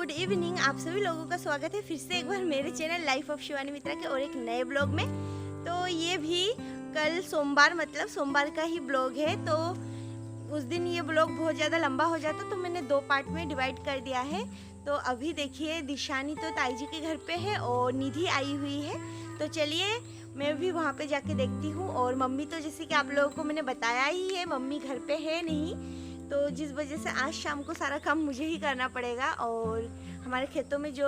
Good evening. आप सभी लोगों का स्वागत है फिर से एक बार मेरे चैनल लाइफ ऑफ शिवानी मित्रा के और एक नए ब्लॉग में। तो ये भी कल सोमवार मतलब सोमवार का ही ब्लॉग है। तो उस दिन ये ब्लॉग बहुत ज़्यादा लंबा हो जाता तो मैंने 2 पार्ट में डिवाइड कर दिया है। तो अभी देखिए दिशानी तो ताई जी के घर पे है और निधि आई हुई है। तो चलिए मैं भी वहाँ पे जाके देखती हूँ। और मम्मी तो जैसे कि आप लोगों को मैंने बताया ही है, मम्मी घर पे है नहीं, तो जिस वजह से आज शाम को सारा काम मुझे ही करना पड़ेगा। और हमारे खेतों में जो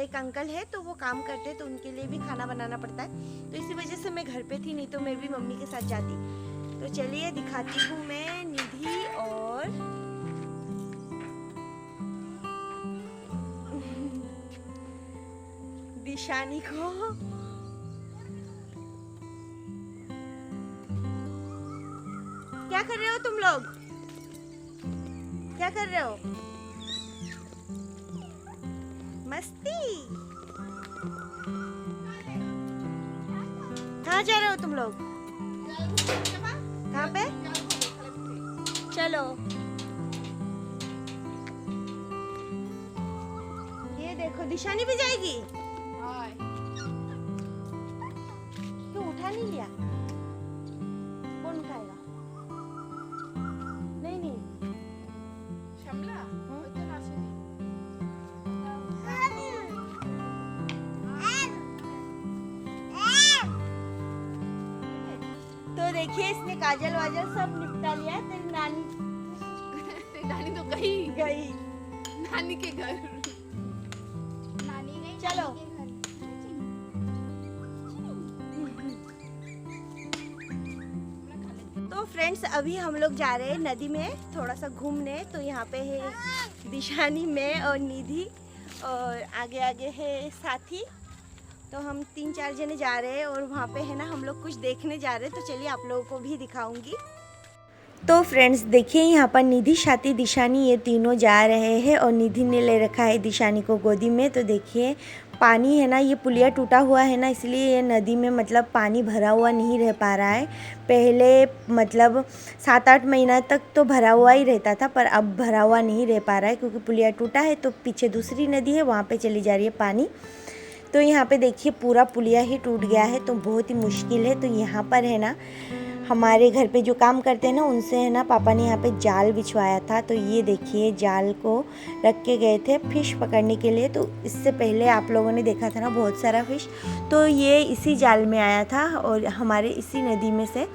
एक अंकल है तो वो काम करते हैं तो उनके लिए भी खाना बनाना पड़ता है। तो इसी वजह से मैं घर पे थी, नहीं तो मैं भी मम्मी के साथ जाती। तो चलिए दिखाती हूँ मैं निधि और दिशानी को। क्या कर रहे हो तुम लोग? क्या कर रहे हो? मस्ती। कहाँ जा रहे हो तुम लोग? कहाँ पे? चलो। ये देखो दिशानी भी जाएगी। क्यों उठा नहीं लिया? कौन उठाएगा? नहीं नहीं तो देखिए इसने काजल वाजल सब निपटा लिया है। तेरी नानी तो गई गई नानी के घर। नानी गई चलो। नानी के घर। तो फ्रेंड्स अभी हम लोग जा रहे हैं नदी में थोड़ा सा घूमने। तो यहाँ पे है दिशानी, मैं और निधि और आगे आगे है साथी। तो हम 3-4 जने जा रहे हैं और वहाँ पे है ना हम लोग कुछ देखने जा रहे हैं। तो चलिए आप लोगों को भी दिखाऊंगी। तो फ्रेंड्स देखिए यहाँ पर निधि, साथी, दिशानी ये तीनों जा रहे हैं और निधि ने ले रखा है दिशानी को गोदी में। तो देखिए पानी है ना, ये पुलिया टूटा हुआ है ना, इसलिए ये नदी में मतलब पानी भरा हुआ नहीं रह पा रहा है। पहले मतलब 7-8 महीना तक तो भरा हुआ ही रहता था, पर अब भरा हुआ नहीं रह पा रहा है क्योंकि पुलिया टूटा है। तो पीछे दूसरी नदी है, वहाँ पे चली जा रही है पानी। तो यहाँ पे देखिए पूरा पुलिया ही टूट गया है, तो बहुत ही मुश्किल है। तो यहाँ पर है ना हमारे घर पे जो काम करते हैं ना उनसे है ना पापा ने यहाँ पे जाल बिछवाया था। तो ये देखिए जाल को रख के गए थे फिश पकड़ने के लिए। तो इससे पहले आप लोगों ने देखा था ना बहुत सारा फिश, तो ये इसी जाल में आया था और हमारे इसी नदी में से।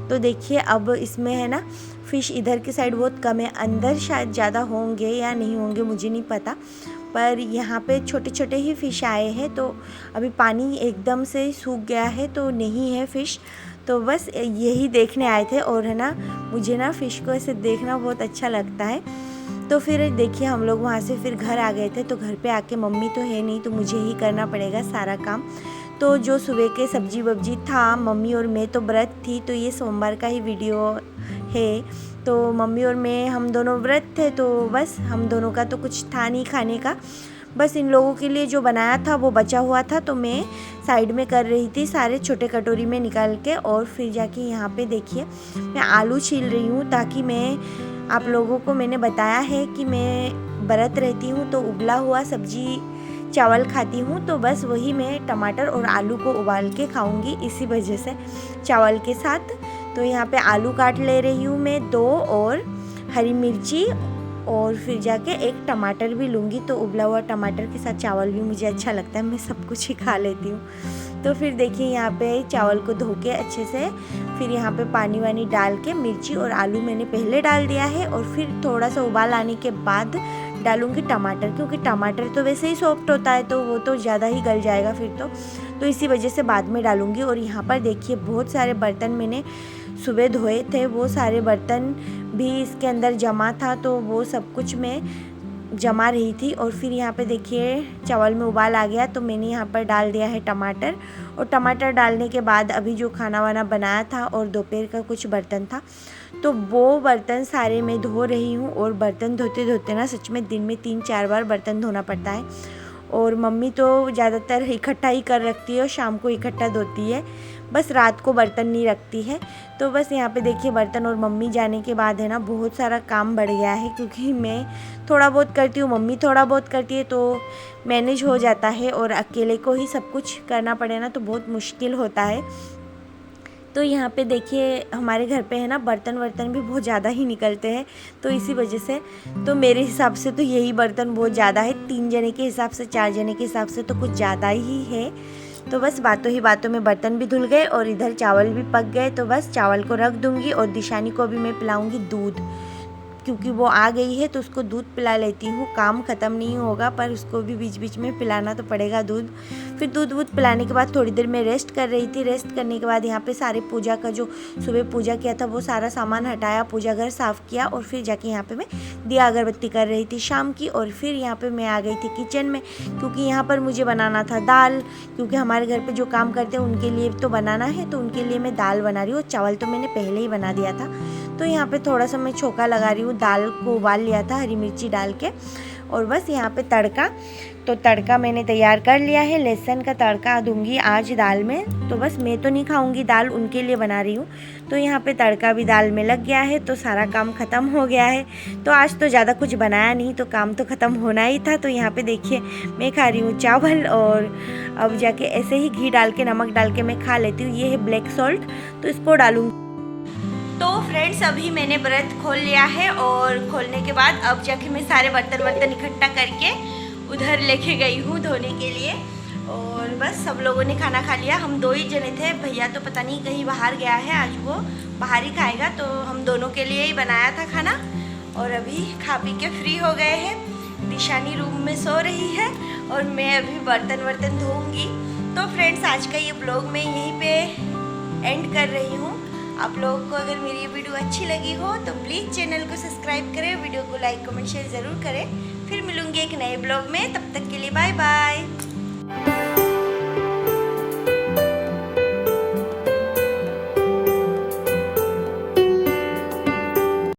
तो देखिए अब इसमें है ना फ़िश इधर की साइड बहुत कम है, अंदर शायद ज़्यादा होंगे या नहीं होंगे मुझे नहीं पता, पर यहाँ पे छोटे छोटे ही फ़िश आए हैं। तो अभी पानी एकदम से सूख गया है तो नहीं है फ़िश। तो बस यही देखने आए थे और है ना मुझे ना फ़िश को ऐसे देखना बहुत अच्छा लगता है। तो फिर देखिए हम लोग वहाँ से फिर घर आ गए थे। तो घर पे आके मम्मी तो है नहीं तो मुझे ही करना पड़ेगा सारा काम। तो जो सुबह के सब्जी वब्जी था, मम्मी और मैं तो व्रत थी, तो ये सोमवार का ही वीडियो है। तो मम्मी और मैं हम दोनों व्रत थे, तो बस हम दोनों का तो कुछ था नहीं खाने का, बस इन लोगों के लिए जो बनाया था वो बचा हुआ था। तो मैं साइड में कर रही थी सारे छोटे कटोरी में निकाल के। और फिर जाके यहाँ पे देखिए मैं आलू छील रही हूँ, ताकि मैं आप लोगों को मैंने बताया है कि मैं व्रत रहती हूँ तो उबला हुआ सब्जी चावल खाती हूँ। तो बस वही मैं टमाटर और आलू को उबाल के खाऊंगी, इसी वजह से चावल के साथ। तो यहाँ पे आलू काट ले रही हूँ मैं 2 और हरी मिर्ची, और फिर जाके एक टमाटर भी लूँगी। तो उबला हुआ टमाटर के साथ चावल भी मुझे अच्छा लगता है, मैं सब कुछ ही खा लेती हूँ। तो फिर देखिए यहाँ पे चावल को धो के अच्छे से फिर यहाँ पे पानी वानी डाल के मिर्ची और आलू मैंने पहले डाल दिया है, और फिर थोड़ा सा उबाल आने के बाद डालूँगी टमाटर, क्योंकि टमाटर तो वैसे ही सॉफ्ट होता है तो वो तो ज़्यादा ही गल जाएगा फिर तो इसी वजह से बाद में डालूँगी। और यहाँ पर देखिए बहुत सारे बर्तन मैंने सुबह धोए थे, वो सारे बर्तन भी इसके अंदर जमा था, तो वो सब कुछ मैं जमा रही थी। और फिर यहाँ पे देखिए चावल में उबाल आ गया तो मैंने यहाँ पर डाल दिया है टमाटर। और टमाटर डालने के बाद अभी जो खाना वाना बनाया था और दोपहर का कुछ बर्तन था, तो वो बर्तन सारे मैं धो रही हूँ। और बर्तन धोते धोते ना सच में दिन में 3-4 बार बर्तन धोना पड़ता है। और मम्मी तो ज़्यादातर इकट्ठा ही कर रखती है और शाम को इकट्ठा धोती है, बस रात को बर्तन नहीं रखती है। तो बस यहाँ पे देखिए बर्तन और मम्मी जाने के बाद है ना बहुत सारा काम बढ़ गया है, क्योंकि मैं थोड़ा बहुत करती हूँ, मम्मी थोड़ा बहुत करती है, तो मैनेज हो जाता है। और अकेले को ही सब कुछ करना पड़े ना तो बहुत मुश्किल होता है। तो यहाँ पे देखिए हमारे घर पे है ना बर्तन वर्तन भी बहुत ज़्यादा ही निकलते हैं, तो इसी वजह से तो मेरे हिसाब से तो यही बर्तन बहुत ज़्यादा है, 3 जने के हिसाब से 4 जने के हिसाब से तो कुछ ज़्यादा ही है। तो बस बातों ही बातों में बर्तन भी धुल गए और इधर चावल भी पक गए। तो बस चावल को रख दूँगी और दिशानी को भी मैं पिलाऊँगी दूध, क्योंकि वो आ गई है तो उसको दूध पिला लेती हूँ। काम ख़त्म नहीं होगा पर उसको भी बीच बीच में पिलाना तो पड़ेगा दूध। फिर दूध वूध पिलाने के बाद थोड़ी देर मैं रेस्ट कर रही थी। रेस्ट करने के बाद यहाँ पे सारे पूजा का जो सुबह पूजा किया था वो सारा सामान हटाया, पूजा घर साफ़ किया और फिर जाके यहाँ पे मैं दिया अगरबत्ती कर रही थी शाम की। और फिर यहाँ पे मैं आ गई थी किचन में, क्योंकि यहाँ पर मुझे बनाना था दाल, क्योंकि हमारे घर पे जो काम करते हैं उनके लिए तो बनाना है, तो उनके लिए मैं दाल बना रही हूँ। चावल तो मैंने पहले ही बना दिया था, तो यहाँ पे थोड़ा सा मैं छोंका लगा रही हूँ। दाल को उबाल लिया था हरी मिर्ची डाल के। और बस यहाँ पे तड़का, तो तड़का मैंने तैयार कर लिया है, लहसुन का तड़का दूंगी आज दाल में। तो बस मैं तो नहीं खाऊंगी दाल, उनके लिए बना रही हूँ। तो यहाँ पे तड़का भी दाल में लग गया है, तो सारा काम ख़त्म हो गया है। तो आज तो ज़्यादा कुछ बनाया नहीं, तो काम तो ख़त्म होना ही था। तो यहाँ पे देखिए मैं खा रही हूँ चावल, और अब जाके ऐसे ही घी डाल के नमक डाल के मैं खा लेती हूँ। ये है ब्लैक सॉल्ट, तो इसको डालूँगी। तो फ्रेंड्स अभी मैंने व्रत खोल लिया है, और खोलने के बाद अब जाके मैं सारे बर्तन इकट्ठा करके उधर लेके गई हूँ धोने के लिए। और बस सब लोगों ने खाना खा लिया, हम 2 ही जने थे। भैया तो पता नहीं कहीं बाहर गया है, आज वो बाहर ही खाएगा, तो हम दोनों के लिए ही बनाया था खाना। और अभी खा पी के फ्री हो गए हैं। दिशानी रूम में सो रही है और मैं अभी बर्तन धोऊंगी। तो फ्रेंड्स आज का ये ब्लॉग मैं यहीं पे एंड कर रही हूँ। आप लोगों को अगर मेरी ये वीडियो अच्छी लगी हो तो प्लीज़ चैनल को सब्सक्राइब करें, वीडियो को लाइक कमेंट शेयर ज़रूर करें। फिर मिलूंगी एक नए ब्लॉग में, तब तक के लिए बाय बाय।